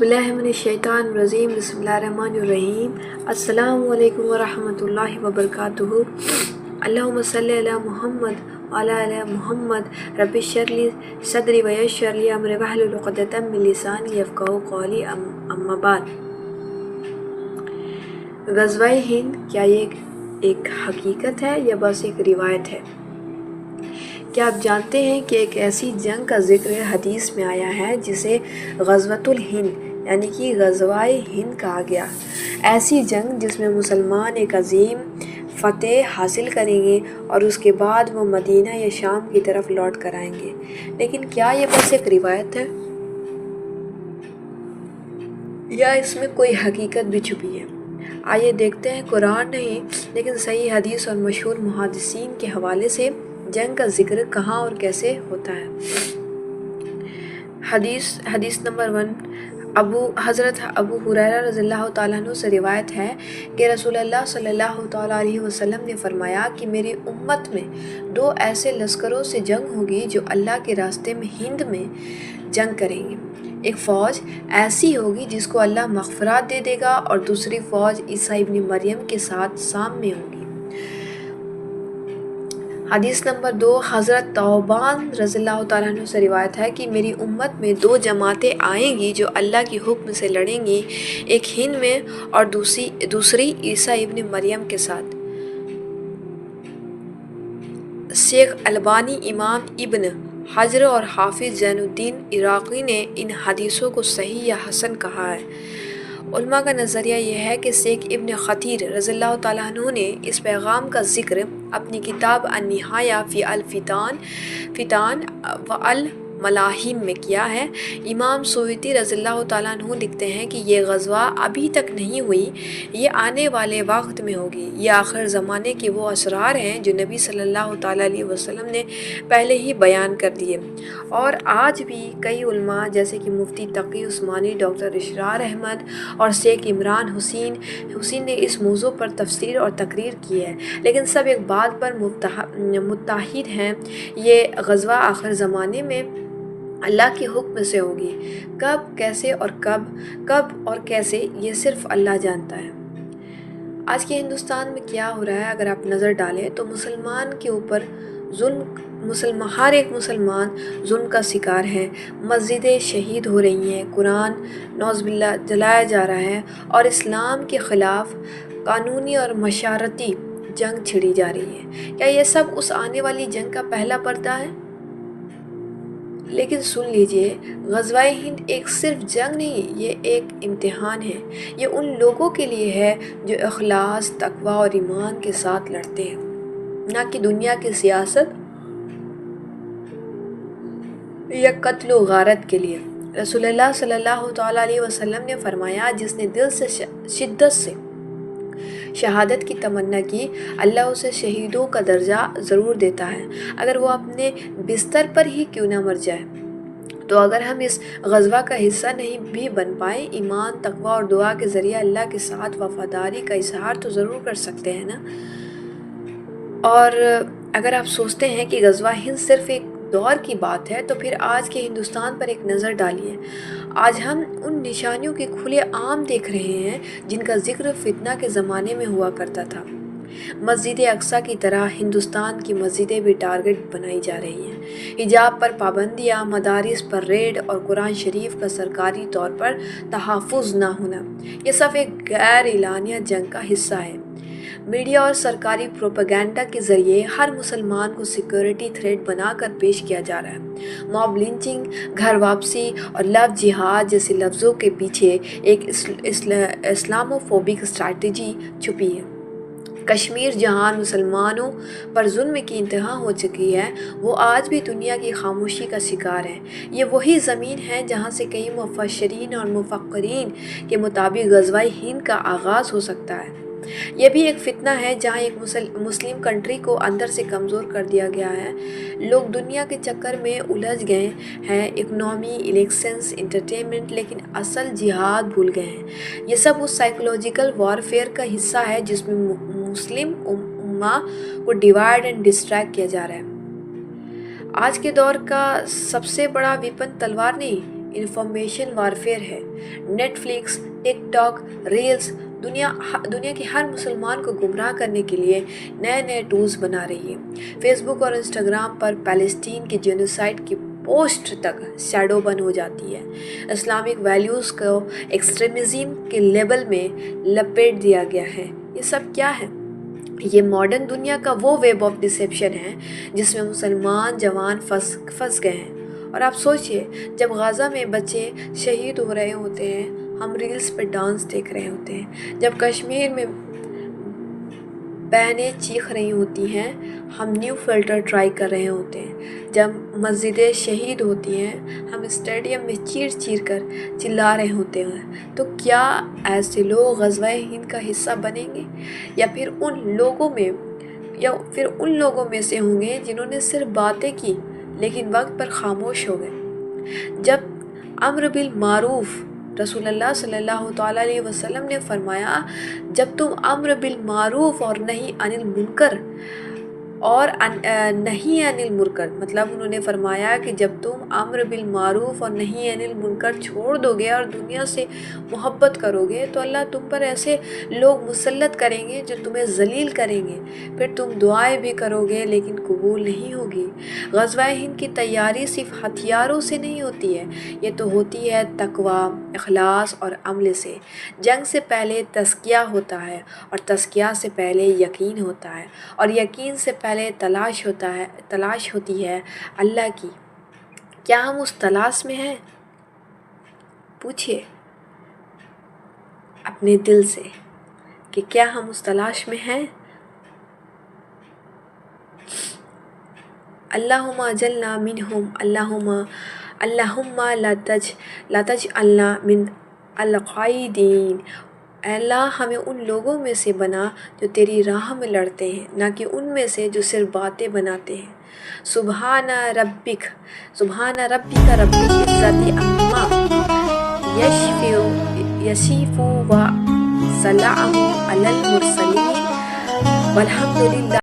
औज़ुबिल्लाहिमिनश्शैतानिर्रजीम बिस्मिल्लाहिर्रहमानिर्रहीम अस्सलामु अलैकुम वरहमतुल्लाहि वबरकातुहू अल्लाहुम्मा सल्लि अला मुहम्मद व अला आलि मुहम्मद रब्बि इश्रह ली सदरी व यस्सिर ली अमरी वहलुल उक़दतम मिन लिसानी यफ़क़हू क़ौली अम्मा बाद। ग़ज़वाए हिंद क्या ये एक हकीकत है या बस एक रिवायत है? क्या आप जानते हैं कि एक ऐसी जंग का ज़िक्र हदीस में आया है जिसे ग़ज़वतुल हिंद यानी कि ग़ज़वाए हिंद कहा गया। ऐसी जंग जिसमें मुसलमान एक अजीम फ़तेह हासिल करेंगे और उसके बाद वो मदीना या शाम की तरफ लौट कर आएंगे। लेकिन क्या ये बस एक रिवायत है या इसमें कोई हकीकत भी छुपी है? आइए देखते हैं कुरान नहीं लेकिन सही हदीस और मशहूर मुहद्दिसीन के हवाले से जंग का जिक्र कहाँ और कैसे होता है। हदीस नंबर 1 हज़रत अबू हुरैरा रज़ियल्लाहु ताला अन्हु से रिवायत है कि रसूलुल्लाह सल्लल्लाहु ताला अलैहि वसल्लम ने फरमाया कि मेरी उम्मत में 2 ऐसे लश्करों से जंग होगी जो अल्लाह के रास्ते में हिंद में जंग करेंगे। एक फ़ौज ऐसी होगी जिसको अल्लाह मग़फ़िरत दे देगा और दूसरी फ़ौज ईसा इब्न मरियम के साथ शाम में होगी। हदीस नंबर 2 हज़रत तौबान रज़ियल्लाहु ताला अन्हु से रिवायत है कि मेरी उम्मत में 2 जमातें आएंगी जो अल्लाह के हुक्म से लड़ेंगी, एक हिंद में और दूसरी ईसा इब्न मरियम के साथ। शेख अलबानी, इमाम इब्न हजर और हाफिज़ ज़ैनुद्दीन इराक़ी ने इन हदीसों को सही या हसन कहा है। उलमा का नज़रिया यह है कि शेख इब्न खतीर रज़ियल्लाहु ताला अन्हु ने इस पैगाम का ज़िक्र अपनी किताब अन्निहाया फ़ी अल-फ़ितान व अल-मलाहिम में किया है। इमाम सुयूती रज़ियल्लाहु ताला अन्हु लिखते हैं कि ये ग़ज़वा अभी तक नहीं हुई, ये आने वाले वक्त में होगी। ये आखिर ज़माने के वो असरार हैं जो नबी सल्लल्लाहु ताला अलैहि वसल्लम ने पहले ही बयान कर दिए और आज भी कई उलमा जैसे कि मुफ्ती तकी उस्मानी, डॉक्टर इशरार अहमद और शेख इमरान हुसैन ने इस मौजू पर तफसीर और तकरीर की है। लेकिन सब एक बात पर मुत्तहिद हैं, ये ग़ज़वा आखिर ज़माने में अल्लाह के हुक्म से होगी। कब और कैसे ये सिर्फ़ अल्लाह जानता है। आज के हिंदुस्तान में क्या हो रहा है अगर आप नज़र डालें तो मुसलमान के ऊपर हर एक मुसलमान जुल्म का शिकार है। मस्जिदें शहीद हो रही हैं, कुरान नौज़बिल्लाह जलाया जा रहा है और इस्लाम के ख़िलाफ़ कानूनी और मशारती जंग छिड़ी जा रही है। क्या ये सब उस आने वाली जंग का पहला पर्दा है? लेकिन सुन लीजिए, ग़ज़वाए हिंद एक सिर्फ जंग नहीं, ये एक इम्तिहान है। ये उन लोगों के लिए है जो इखलास, तक़वा और ईमान के साथ लड़ते हैं, ना कि दुनिया की सियासत या क़त्ल व गारत के लिए। रसूलुल्लाह सल्लल्लाहु ताला अलैहि वसल्लम ने फरमाया, जिसने दिल से शिद्दत से शहादत की तमन्ना की, अल्लाह उसे शहीदों का दर्जा ज़रूर देता है, अगर वो अपने बिस्तर पर ही क्यों ना मर जाए। तो अगर हम इस ग़ज़वा का हिस्सा नहीं भी बन पाए, ईमान, तक़वा और दुआ के ज़रिए अल्लाह के साथ वफ़ादारी का इज़हार तो ज़रूर कर सकते हैं ना। और अगर आप सोचते हैं कि ग़ज़वा हिंद सिर्फ़ एक दौर की बात है तो फिर आज के हिंदुस्तान पर एक नज़र डालिए। आज हम उन निशानियों के खुले आम देख रहे हैं जिनका जिक्र फितना के ज़माने में हुआ करता था। मस्जिद अक्सा की तरह हिंदुस्तान की मस्जिदें भी टारगेट बनाई जा रही हैं। हिजाब पर पाबंदियाँ, मदारिस पर रेड और कुरान शरीफ का सरकारी तौर पर तहफ़्फ़ुज़ ना होना, ये सब एक गैर एलानिया जंग का हिस्सा है। मीडिया और सरकारी प्रोपेगेंडा के ज़रिए हर मुसलमान को सिक्योरिटी थ्रेट बनाकर पेश किया जा रहा है। मॉब लिंचिंग, घर वापसी और लव जिहाद जैसे लफ्ज़ों के पीछे एक इस्लामोफोबिक स्ट्रैटेजी छुपी है। कश्मीर जहाँ मुसलमानों पर जुल्म की इंतहा हो चुकी है, वो आज भी दुनिया की खामोशी का शिकार है। ये वही ज़मीन है जहाँ से कई मुफस्सिरीन और मुफक्किरीन के मुताबिक ग़ज़वाए हिंद का आगाज़ हो सकता है। यह भी एक फितना है जहाँ एक मुस्लिम कंट्री को अंदर से कमज़ोर कर दिया गया है। लोग दुनिया के चक्कर में उलझ गए हैं, इकनॉमी, इलेक्शंस, एंटरटेनमेंट, लेकिन असल जिहाद भूल गए हैं। ये सब उस साइकोलॉजिकल वॉरफेयर का हिस्सा है जिसमें मुस्लिम उम्मा को डिवाइड एंड डिस्ट्रैक्ट किया जा रहा है। आज के दौर का सबसे बड़ा विपन तलवार नहीं, انفارمیشن وارفیئر ہے۔ نیٹ فلکس، ٹک ٹاک، ریلز دنیا کے ہر مسلمان کو گمراہ کرنے کے لیے نئے ٹولز بنا رہی ہے۔ فیس بک اور انسٹاگرام پر پیلسٹین کے جینوسائیڈ کی پوسٹ تک شیڈو بن ہو جاتی ہے۔ اسلامک ویلیوز کو ایکسٹریمزم کے لیبل میں لپیٹ دیا گیا ہے۔ یہ سب کیا ہے؟ یہ ماڈرن دنیا کا وہ ویب آف ڈسیپشن ہے جس میں مسلمان جوان پھنس گئے ہیں۔ اور آپ سوچئے، جب غزہ میں بچے شہید ہو رہے ہوتے ہیں، ہم ریلز پہ ڈانس دیکھ رہے ہوتے ہیں۔ جب کشمیر میں بہنیں چیخ رہی ہوتی ہیں، ہم نیو فلٹر ٹرائی کر رہے ہوتے ہیں۔ جب مسجدیں شہید ہوتی ہیں، ہم اسٹیڈیم میں چیر کر چلا رہے ہوتے ہیں۔ تو کیا ایسے لوگ غزوہ ہند کا حصہ بنیں گے، یا پھر ان لوگوں میں سے ہوں گے جنہوں نے صرف باتیں کی لیکن وقت پر خاموش ہو گئے؟ جب امر بالمعروف، رسول اللہ صلی اللہ تعالیٰ علیہ وسلم نے فرمایا، جب تم امر بالمعروف اور نہیں عن المنکر مطلب انہوں نے فرمایا کہ جب تم امر بالمعروف اور نہیں عن المنکر چھوڑ دو گے اور دنیا سے محبت کرو گے تو اللہ تم پر ایسے لوگ مسلط کریں گے جو تمہیں ذلیل کریں گے، پھر تم دعائیں بھی کرو گے لیکن قبول نہیں ہوگی۔ غزوہ ہند کی تیاری صرف ہتھیاروں سے نہیں ہوتی ہے، یہ تو ہوتی ہے تقوی، اخلاص اور عمل سے۔ جنگ سے پہلے تزکیہ ہوتا ہے، اور تزکیہ سے پہلے یقین ہوتا ہے، اور یقین سے پہلے تلاش ہوتی ہے اللہ کی۔ کیا ہم اس تلاش میں ہیں؟ پوچھئے اپنے دل سے کہ کیا ہم اس تلاش میں ہیں؟ اللہم اجلنا منہم، اللہم لا تجعلنا من القاعدین۔ اے اللہ، ہمیں ان لوگوں میں سے بنا جو تیری راہ میں لڑتے ہیں، نہ کہ ان میں سے جو صرف باتیں بناتے ہیں۔ سبحان ربک رب العزت عما یصفون و سلام علی المرسلین والحمد للہ